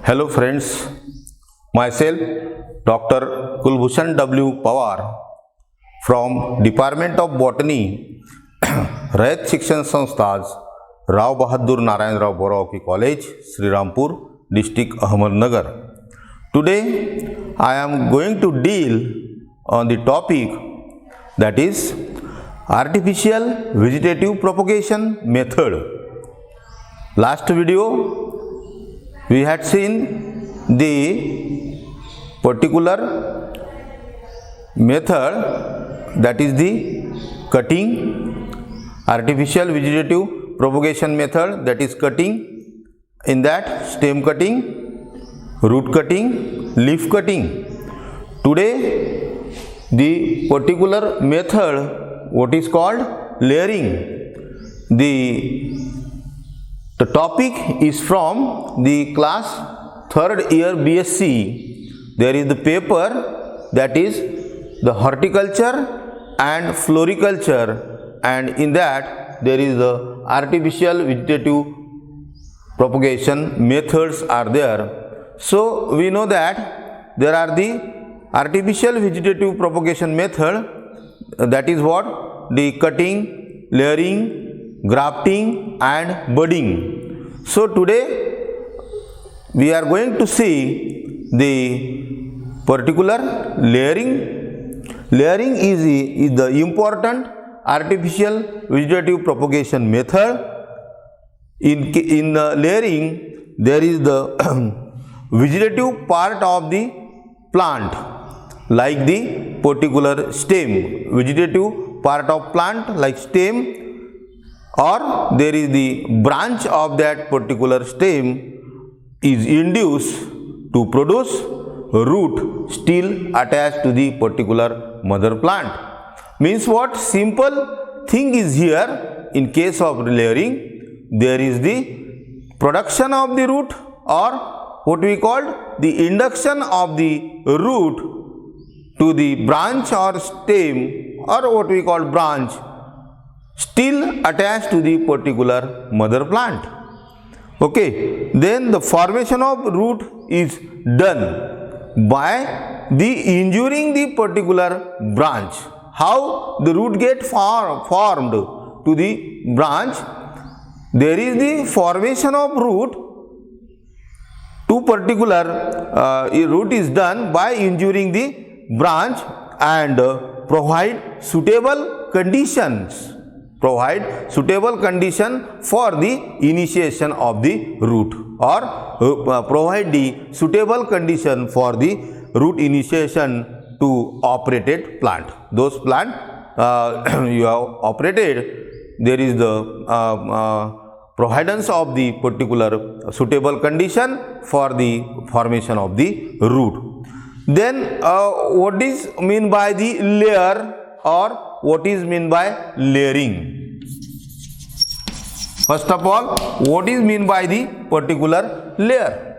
Hello friends, myself Dr. Kulbhushan W. Pawar from Department of Botany, Rayat Shikshan Sanstha's Rao Bahadur Narayanrao Borawake college, Shrirampur district Ahmednagar. Today I am going to deal on the topic that is artificial vegetative propagation method. Last video we had seen the particular method, that is the cutting, artificial vegetative propagation method, that is cutting. In that, stem cutting, root cutting, leaf cutting. Today the particular method what is called layering. The topic is from the class 3rd year BSc. There is the paper that is the horticulture and floriculture, and in that there is the artificial vegetative propagation methods are there. So we know that there are the artificial vegetative propagation method, that is what? The cutting, layering, grafting and budding. So today we are going to see the particular layering. Layering is the important artificial vegetative propagation method. In the layering there is the vegetative part of the plant, like the particular stem, vegetative part of plant like stem, or there is the branch of that particular stem is induced to produce root still attached to the particular mother plant. Means what? Simple thing is here, in case of layering there is the production of the root, or what we call the induction of the root to the branch or stem, or what we call branch, still attached to the particular mother plant. Okay, then the formation of root is done by the injuring the particular branch. How the root get formed to the branch? There is the formation of root to particular root is done by injuring the branch and provide suitable conditions for the initiation of the root, or provide the suitable condition for the root initiation to operated plant. Those plant you have operated, there is the providence of the particular suitable condition for the formation of the root. Then what is mean by the layer, or what is mean by layering? First of all, what is mean by the particular layer?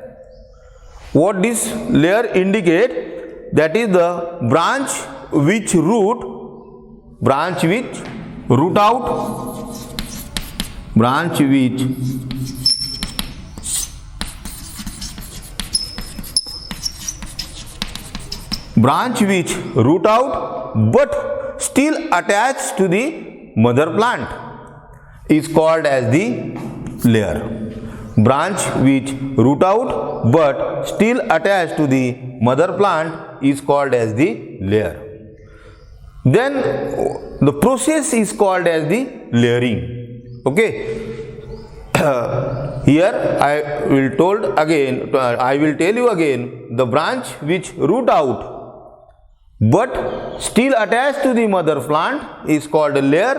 What this layer indicate? That is the branch which root out, branch which root out but still attached to the mother plant is called as the layer. Branch which root out but still attached to the mother plant is called as the layer. Then the process is called as the layering. Okay. Here I will tell you again, the branch which root out but still attached to the mother plant is called a layer,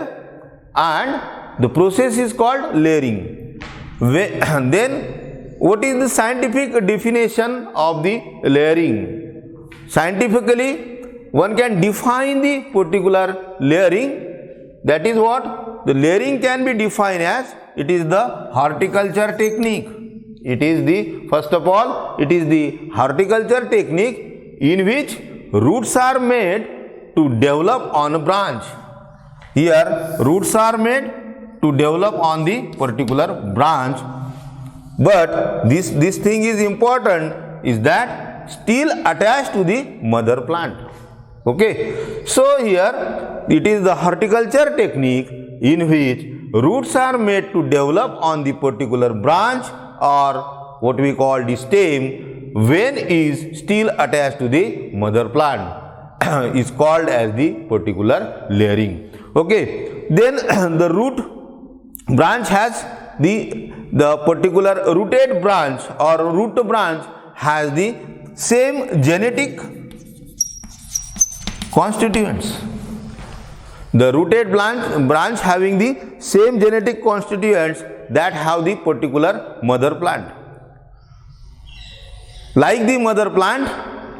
and the process is called layering. Then what is the scientific definition of the layering? Scientifically one can define the particular layering. That is what? The layering can be defined as, it is the horticulture technique. It is the, first of all, it is the horticulture technique in which roots are made to develop on a branch. Here roots are made to develop on the particular branch but this thing is important is that still attached to the mother plant. Okay, so here it is the horticulture technique in which roots are made to develop on the particular branch or what we call the stem when is still attached to the mother plant is called as the particular layering. Okay, then the root branch has the particular rooted branch or root branch has the same genetic constituents. The rooted branch having the same genetic constituents that have the particular mother plant. Like the mother plant,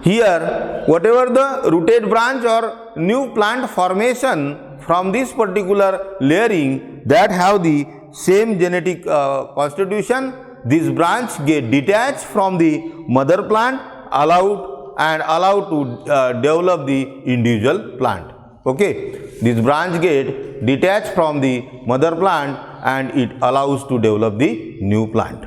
here whatever the rooted branch or new plant formation from this particular layering that have the same genetic constitution, this branch get detached from the mother plant, allowed to develop the individual plant. Okay, this branch get detached from the mother plant and it allows to develop the new plant.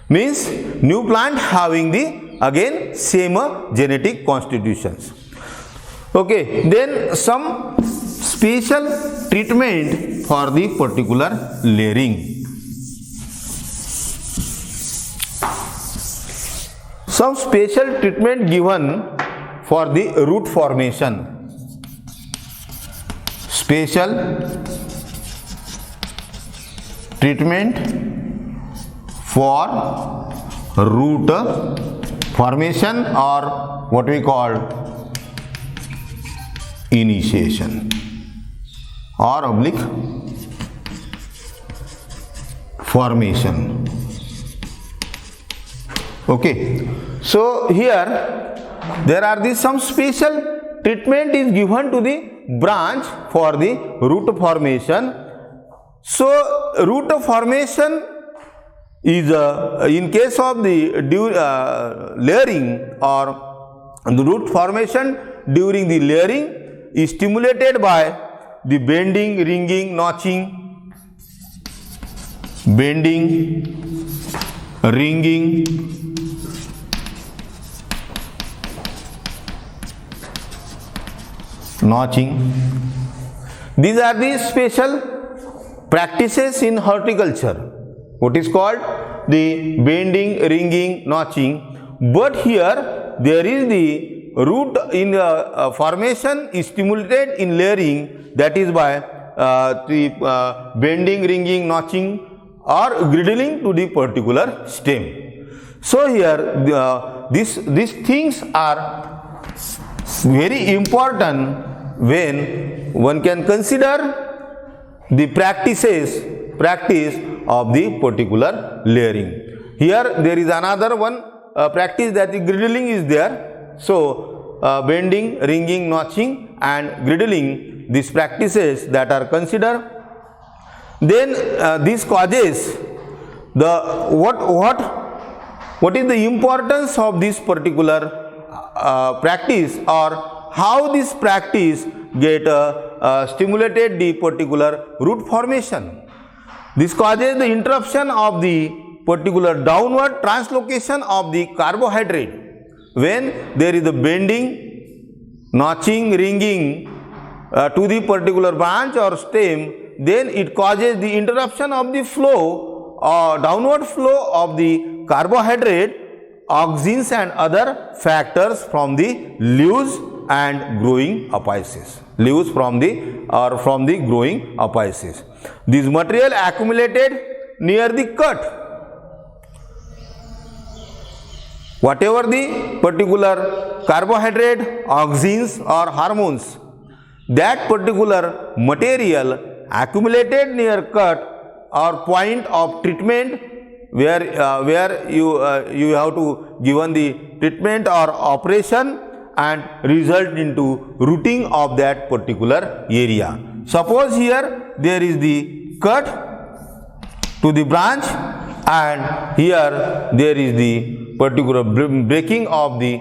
Means new plant having the again same genetic constitutions. Okay, then some special treatment for the particular layering. Some special treatment given for the root formation. Special treatment for root formation or what we call initiation or oblique formation. Okay, so here there are some special treatment is given to the branch for the root formation. So root formation is in case of the layering or the root formation during the layering is stimulated by the bending, ringing, notching, bending, ringing, notching. These are the special practices in horticulture. What is called the bending, ringing, notching. But here there is the root in formation is stimulated in layering, that is by the bending, ringing, notching or griddling to the particular stem. So here these things are very important when one can consider the practice of the particular layering. Here there is another one practice that the griddling is there. So bending, ringing, notching and griddling, these practices that are considered. Then this causes the what is the importance of this particular practice or how this practice get stimulated the particular root formation. This causes the interruption of the particular downward translocation of the carbohydrate. When there is a bending, notching, ringing to the particular branch or stem, then it causes the interruption of the flow or downward flow of the carbohydrate, auxins and other factors from the leaves and growing apices. Leaves from the growing apices. This material accumulated near the cut. Whatever the particular carbohydrate, auxins or hormones, that particular material accumulated near cut or point of treatment where you have to given the treatment or operation and result into rooting of that particular area. Suppose here there is the cut to the branch and here there is the particular breaking of the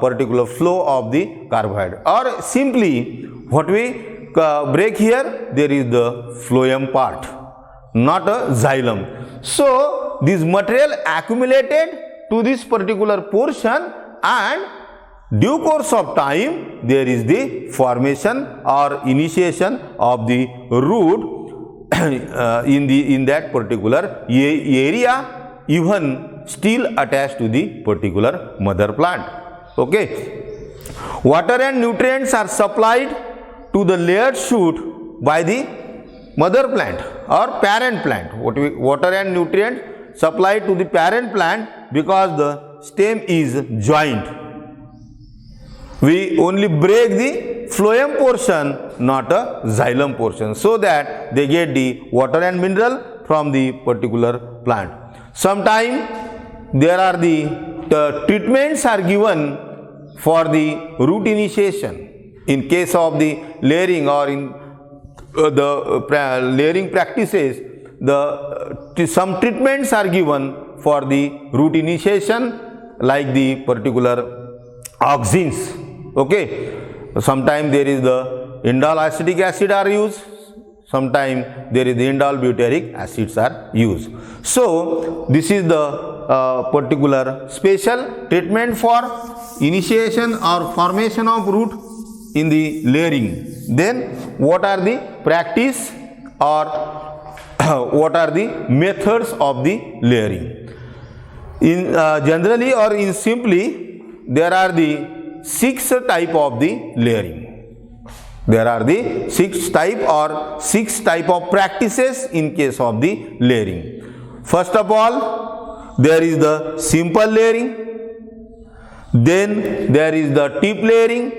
particular flow of the carbohydrate, or simply what we break here, there is the phloem part, not a xylem. So this material accumulated to this particular portion, and due course of time there is the formation or initiation of the root in that particular area, even still attached to the particular mother plant. Okay. Water and nutrients are supplied to the layered shoot by the mother plant or parent plant. Water and nutrients supplied to the parent plant because the stem is joint. We only break the phloem portion, not a xylem portion, so that they get the water and mineral from the particular plant. Sometimes there are the treatments are given for the root initiation. In case of the layering or in the layering practices, some treatments are given for the root initiation, like the particular auxins. Okay, sometimes there is the indole acetic acid are used, sometimes there is the indole butyric acids are used. So this is the particular special treatment for initiation or formation of root in the layering. Then what are the practice or what are the methods of the layering? In generally or in simply, there are the 6 type of the layering. There are the 6 type of practices in case of the layering. First of all, there is the simple layering, then there is the tip layering,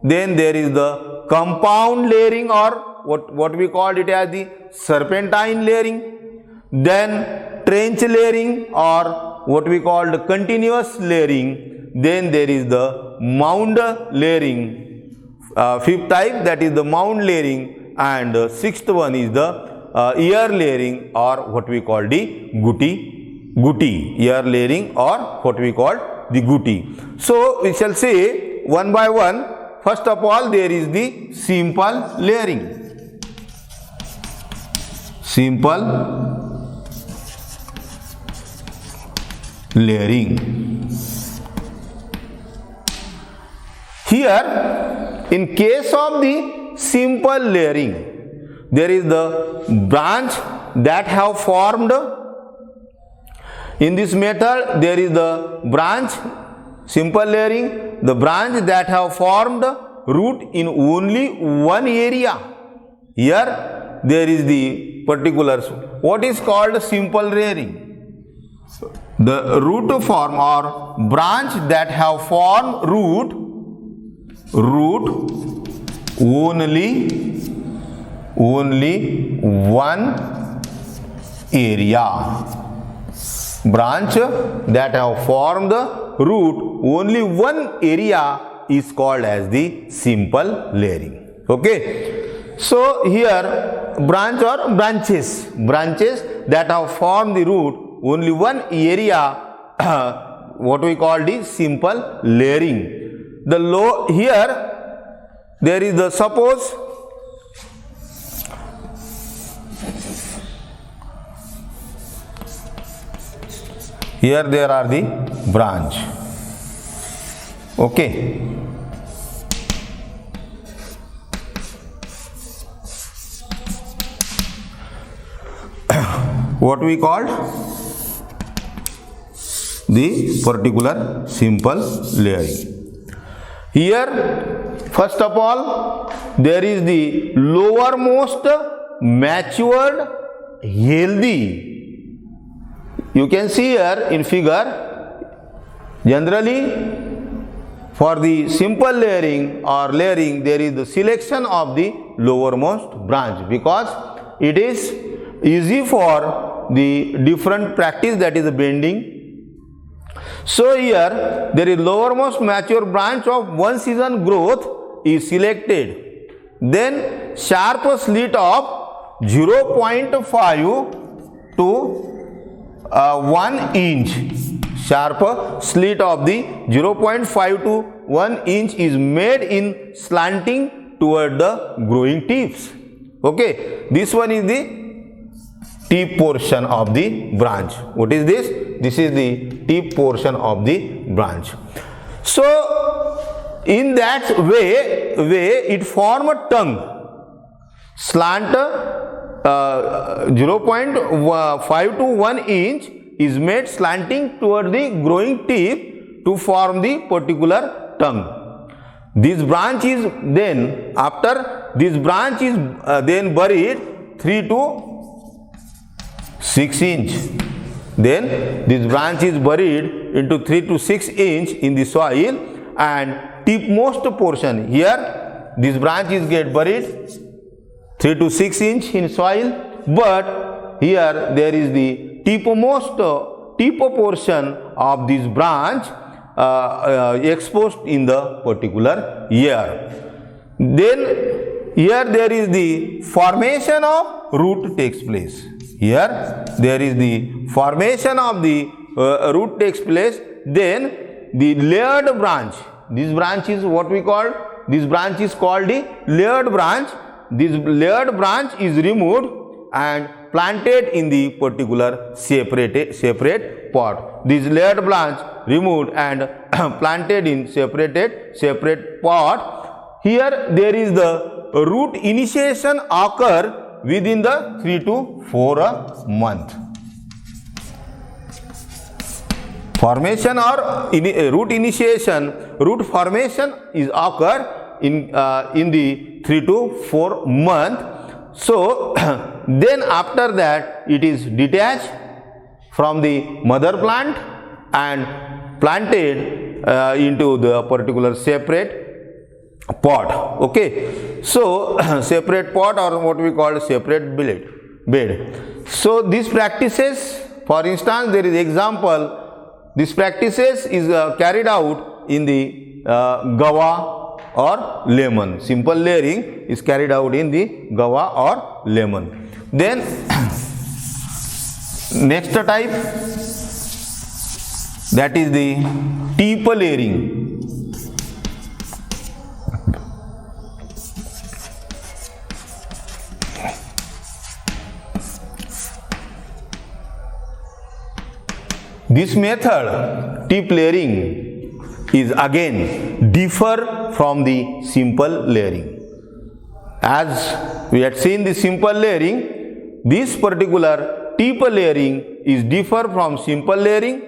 then there is the compound layering, or what we called it as the serpentine layering, then trench layering or what we called continuous layering, then there is the mound layering, 5th type, that is the mound layering, and 6th one is the ear layering or what we call the gutti ear layering or what we call the gutti. So we shall say one by one. First of all, there is the simple layering. Simple layering. Here, in case of the simple layering, there is the branch that have formed. In this method, there is the branch, simple layering, the branch that have formed root in only one area. Here, there is the particulars. What is called simple layering? The root form or branch that have formed root only one area. Branch that have formed the root only one area is called as the simple layering. Okay. So here branch or branches that have formed the root only one area, what we call the simple layering. The low here there is the, suppose here there are the branch. Okay. What we called the particular simple layering. Here, first of all, there is the lowermost matured healthy. You can see here in figure, generally for the simple layering or layering, there is the selection of the lowermost branch because it is easy for the different practice, that is the bending. So here there is lowermost mature branch of one season growth is selected. Then sharp slit of 0.5 to 1 inch. Sharp slit of the 0.5 to 1 inch is made in slanting toward the growing tips. Okay, this one is the tip portion of the branch. What is this? This is the tip portion of the branch. So in that way it form a tongue. Slant 0.5 to 1 inch is made slanting toward the growing tip to form the particular tongue. This branch is then, after this branch is then buried 3 to 6 inch. Then this branch is buried into 3 to 6 inch in the soil, and tipmost portion here, this branch is get buried 3 to 6 inch in soil, but here there is the tip portion of this branch exposed in the particular year. Then here there is the formation of root takes place. Here there is the formation of the root takes place. Then the layered branch, this branch is what we call, this branch is called the layered branch. This layered branch is removed and planted in the particular separate pot. This layered branch removed and planted in separate pot. Here there is the root initiation occur within the 3 to 4 month. Formation or root initiation, root formation is occur in the 3 to 4 month. So then after that it is detached from the mother plant and planted into the particular separate pot. Okay, so separate pot, or what we call separate bed. So these practices, for instance, there is example, this practices is carried out in the guava or lemon. Simple layering is carried out in the guava or lemon. Then next type, that is the tip layering. This method, tip layering, is again differ from the simple layering. As we had seen the simple layering, this particular tip layering is differ from simple layering.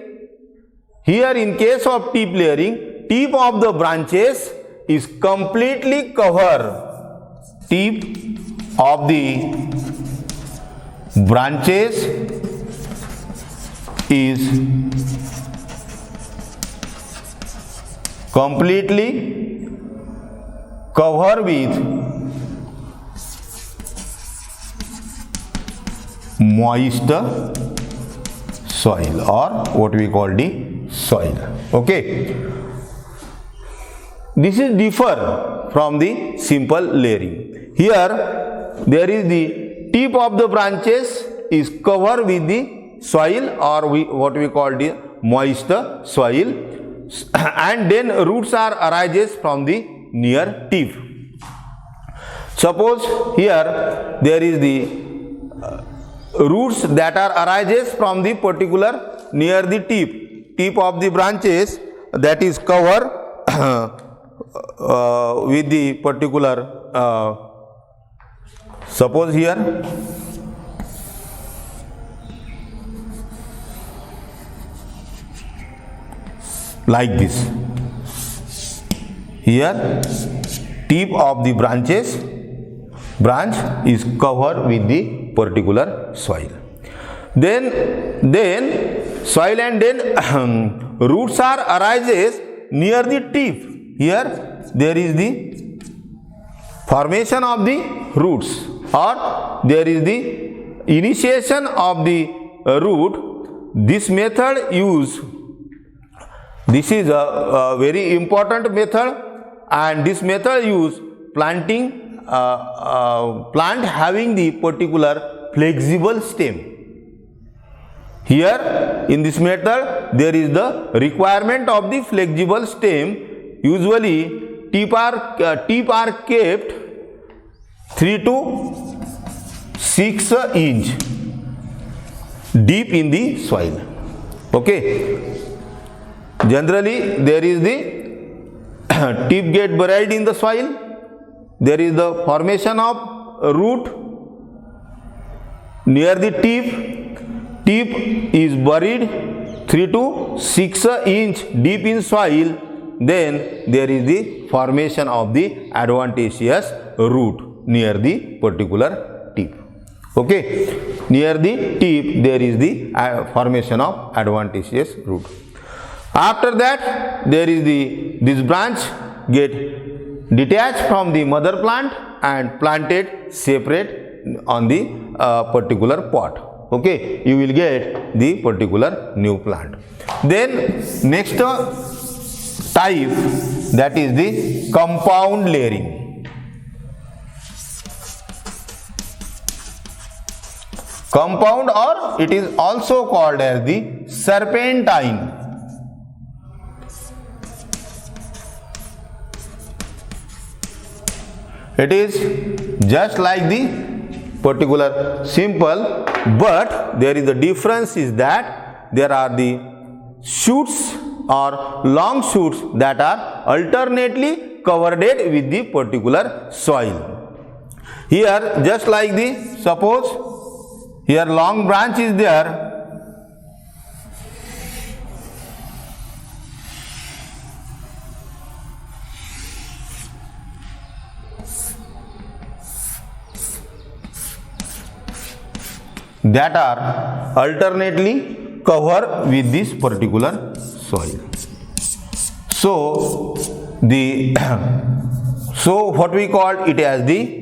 Here in case of tip layering, tip of the branches is completely covered. Tip of the branches is completely covered with moist soil, or what we call the soil. Okay, this is differ from the simple layering. Here there is the tip of the branches is covered with the soil, or what we call the moist soil, and then roots are arises from the near tip. Suppose here there is the roots that are arises from the particular near the tip of the branches, that is covered with the particular suppose here like this. Here tip of the branch is covered with the particular soil. Then soil, and then roots are arises near the tip. Here there is the formation of the roots, or there is the initiation of the root. This method use, this is a very important method, and this method use planting plant having the particular flexible stem. Here in this method there is the requirement of the flexible stem. Usually tip are kept 3 to 6 inch. deep in the soil. Okay. Generally, there is the tip get buried in the soil. There is the formation of root near the tip. Tip is buried 3 to 6 inch deep in soil. Then there is the formation of the adventitious root near the particular tip. Okay, near the tip there is the formation of adventitious root. After that, there is this branch get detached from the mother plant and planted separate on the particular pot. Okay, you will get the particular new plant. Then next type, that is the compound layering. Compound, or it is also called as the serpentine. It is just like the particular simple, but there is a difference is that there are the shoots or long shoots that are alternately covered with the particular soil. Here, just like the, suppose here long branch is there, that are alternately covered with this particular soil. So what we call it as the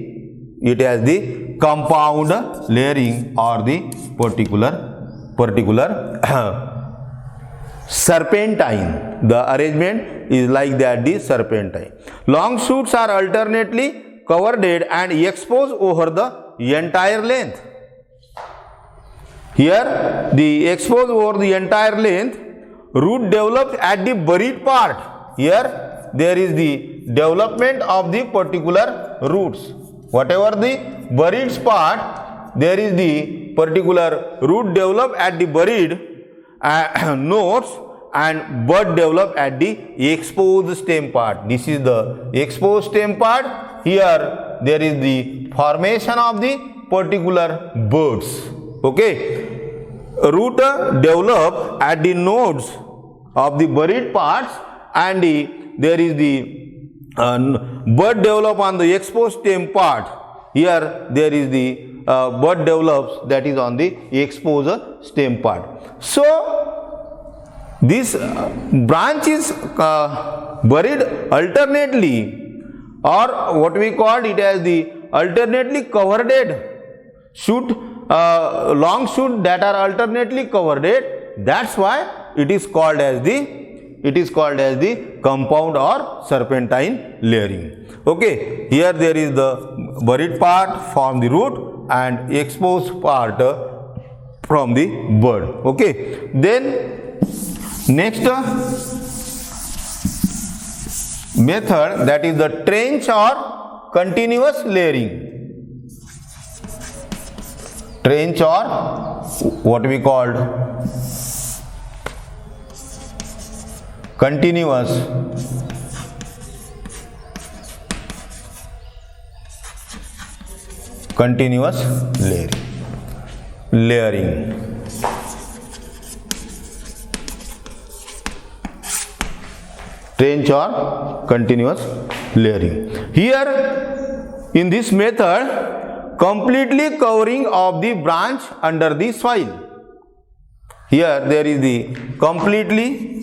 compound layering or the particular serpentine. The arrangement is like that, the serpentine. Long shoots are alternately covered and exposed over the entire length. Here, the exposed over the entire length, root develops at the buried part. Here, there is the development of the particular roots. Whatever the buried part, there is the particular root develop at the buried nodes and bud develop at the exposed stem part. This is the exposed stem part. Here, there is the formation of the particular buds. Okay, root develop at the nodes of the buried parts, and there is the bud develop on the exposed stem part. Here there is the bud develops that is on the exposed stem part. So this branch is buried alternately, or what we call it as the alternately covered shoot. Long shoot that are alternately covered. That's why it is called as the compound or serpentine layering. Okay, here there is the buried part from the root and exposed part from the bud. Okay, then next method, that is the trench or continuous layering. Trench, or what we called continuous layering. Trench or continuous layering. Here in this method, completely covering of the branch under the soil. Here there is the completely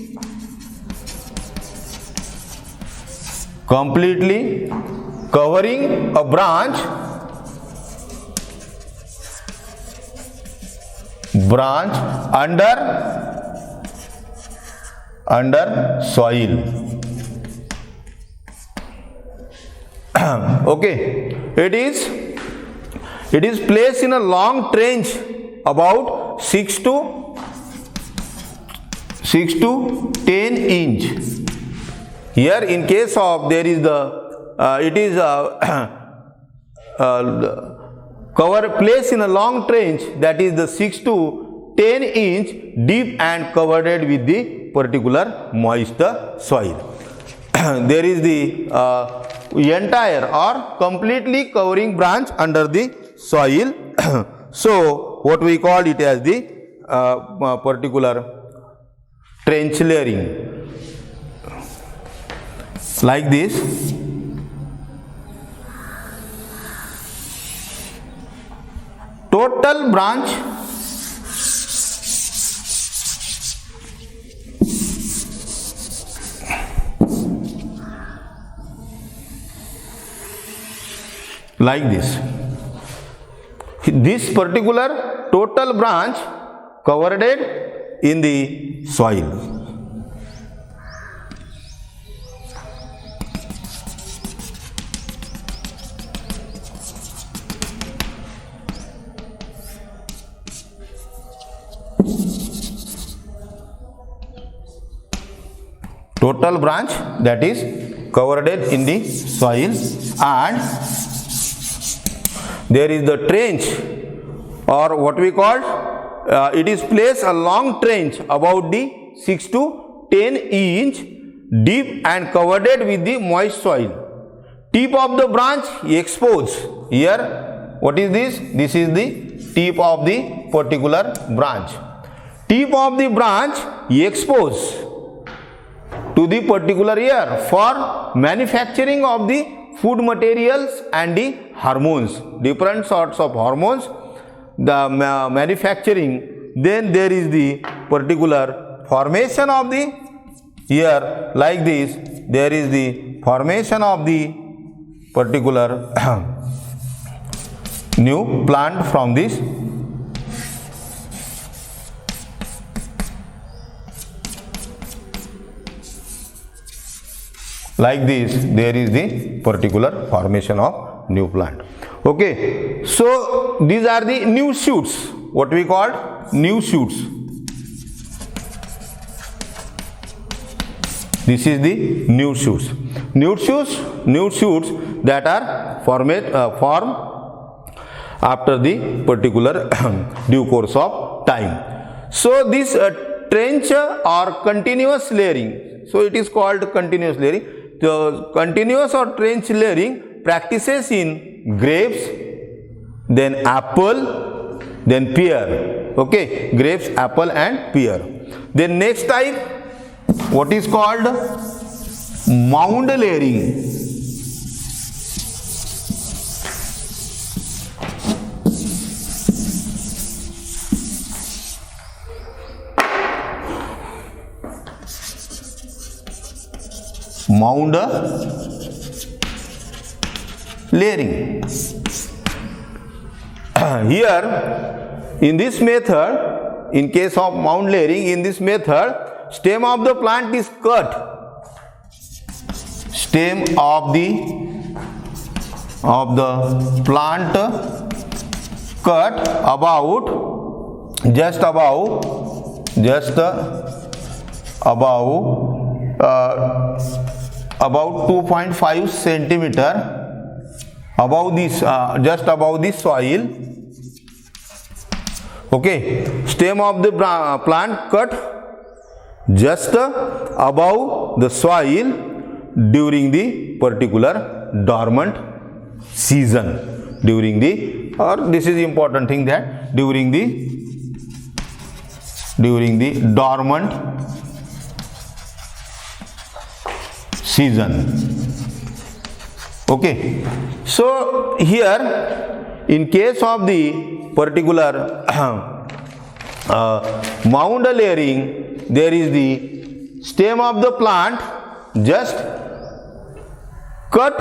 covering a branch under soil. Okay, it is placed in a long trench about 6 to 10 inch. Here in case of there is cover place in a long trench, that is the 6 to 10 inch deep and covered it with the particular moist soil. There is the entire or completely covering branch under the soil. So what we call it as the particular trench layering, like this. Total branch like this. This particular total branch covered in the soil. Total branch that is covered in the soil, and there is the trench, or what we call it is placed a long trench about the 6 to 10 inch deep and covered with the moist soil. Tip of the branch exposed. Here what is this? This is the tip of the particular branch. Tip of the branch exposed to the particular air for manufacturing of the food materials and the hormones, different sorts of hormones, the manufacturing. Then there is the particular formation of the here, like this. There is the formation of the particular new plant from this. Like this, there is the particular formation of new plant. Okay, so these are the new shoots, what we call new shoots. This is the new shoots. New shoots that are formed after the particular due course of time. So this trench or continuous layering, so it is called continuous layering. The continuous or trench layering practices in grapes, then apple, then pear. Okay, grapes, apple and pear. Then next type, what is called mound layering. Mound layering. Here in this method, in case of mound layering, in this method, stem of the plant is cut. Stem of the plant cut just about 2.5 centimeter above this, just above the soil. Okay, stem of the plant cut just above the soil during the particular dormant season. During the, or this is important thing, that during the dormant season. Okay, so here in case of the particular mound layering, there is the stem of the plant just cut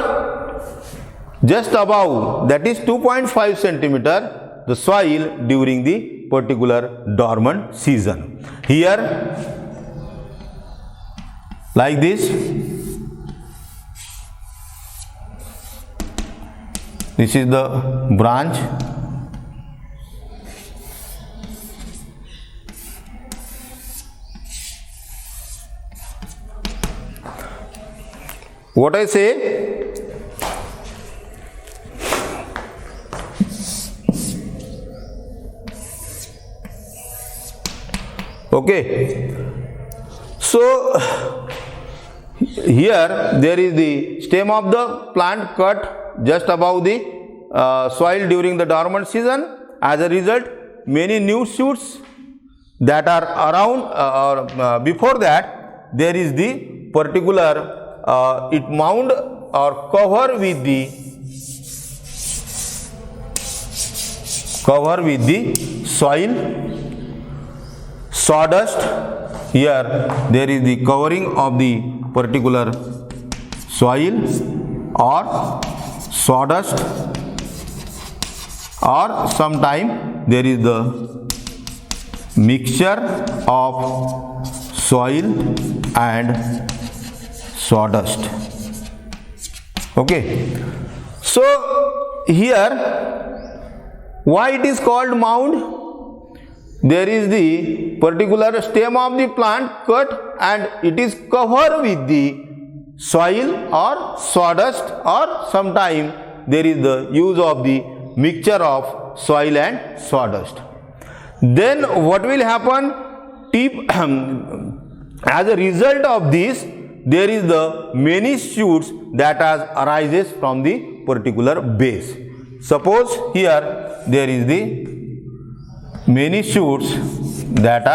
just above, that is 2.5 centimeter, the soil during the particular dormant season. Here like this, this is the branch. What I say, Okay. So here there is the stem of the plant cut just above the soil during the dormant season. As a result, many new shoots that are around before that, there is the particular it mound or cover with the soil, sawdust. Here there is the covering of the particular soil or sawdust, or sometime there is the mixture of soil and sawdust. Okay. So here why it is called mound? There is the particular stem of the plant cut and it is covered with the soil or sawdust, or sometime there is the use of the mixture of soil and sawdust. Then what will happen? As a result of this, there is the many shoots that arises from the particular base. Suppose here there is the many shoots that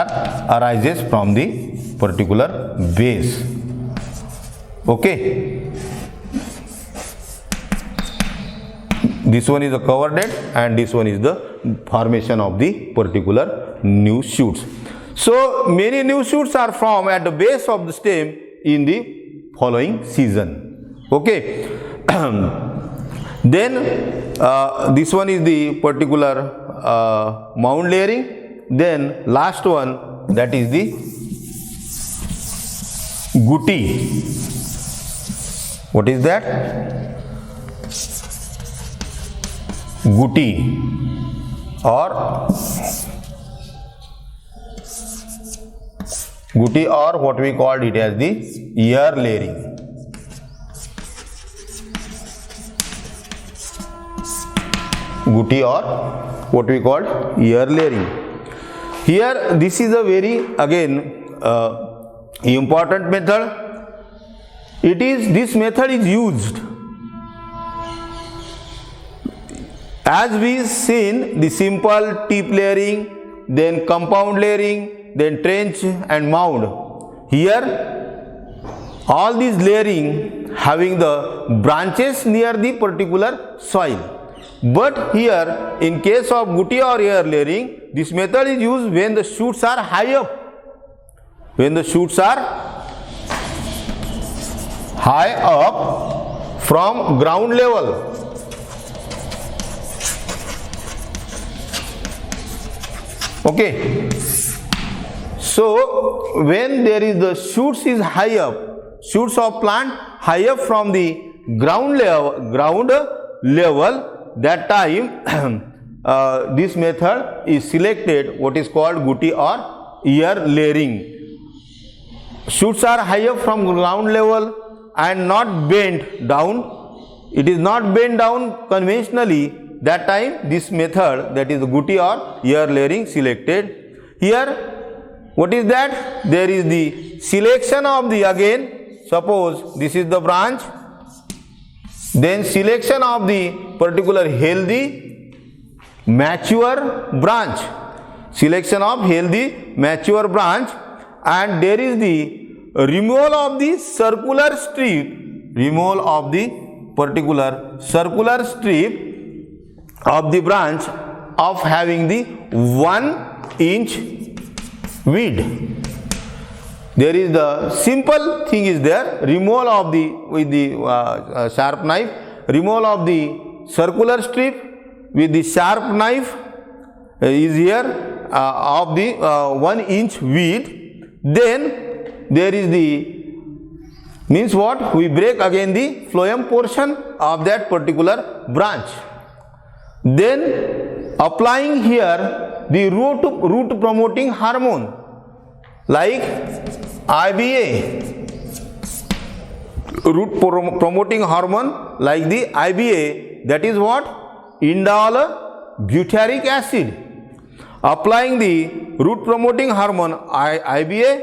arises from the particular base. Okay. This one is the cover date and this one is the formation of the particular new shoots. So many new shoots are formed at the base of the stem in the following season. Okay. Then this one is the particular mound layering. Then last one, that is the gutti. What is that? Gutti, or what we called it as the ear layering. Gutti, or what we call ear layering. Here this is a very important method. This method is used as we seen the simple tip layering, then compound layering, then trench and mound. Here all these layering having the branches near the particular soil. But here in case of gutti or ear layering, this method is used when the shoots are high up. When the shoots are high up from ground level. Okay. So when there is the shoots is high up, shoots of plant high up from the ground level, that time this method is selected, what is called gutti or ear layering. Shoots are high up from ground level and not bent down. It is not bent down conventionally. That time this method, that is gutti or ear layering, selected. Here what is that? There is the selection of the, again suppose this is the branch, then selection of the particular healthy mature branch, selection of healthy mature branch, and there is the removal of the circular strip, removal of the particular circular strip of the branch of having the 1 inch width. There is the simple thing is there, removal of the, with the sharp knife, removal of the circular strip with the sharp knife is here of the 1 inch width. Then there is the, means what? We break again the phloem portion of that particular branch. Then applying here the root promoting hormone like IBA, root promoting hormone like the IBA, that is what? Indole butyric acid, applying the root promoting hormone IBA,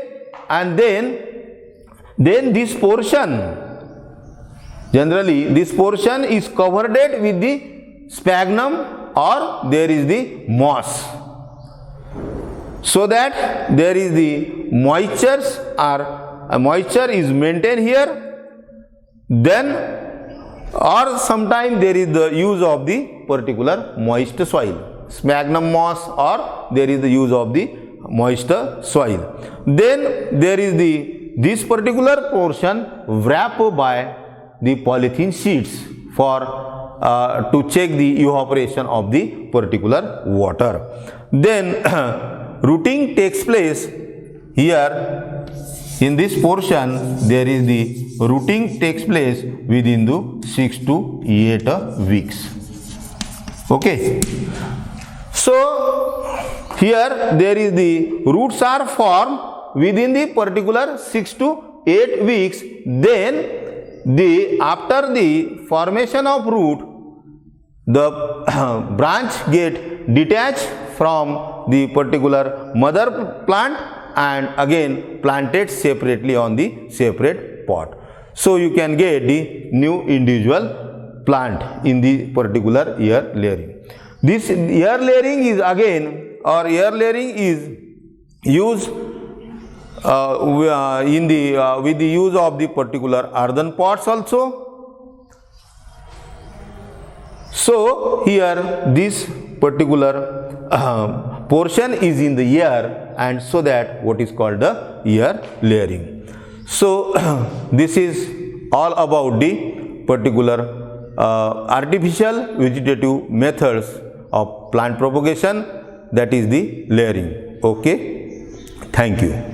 and then this portion, generally this portion is covered with the sphagnum or there is the moss, so that there is the moistures or moisture is maintained here. Then or sometime there is the use of the particular moist soil, sphagnum moss, or there is the use of the moist soil. Then there is this particular portion wrapped by the polythene sheets for to check the evaporation of the particular water. Then rooting takes place here. In this portion, there is the rooting takes place within the 6 to 8 weeks. Okay. So here there is the roots are formed within the particular 6 to 8 weeks. Then after the formation of root, the branch get detached from the particular mother plant and again planted separately on the separate pot. So you can get the new individual plant in the particular ear layering. This ear layering is again, or ear layering is used in the with the use of the particular earthen pots also. So here this particular portion is in the ear, and so that what is called the ear layering. So this is all about the particular artificial vegetative methods of plant propagation, that is the layering. Okay, thank you.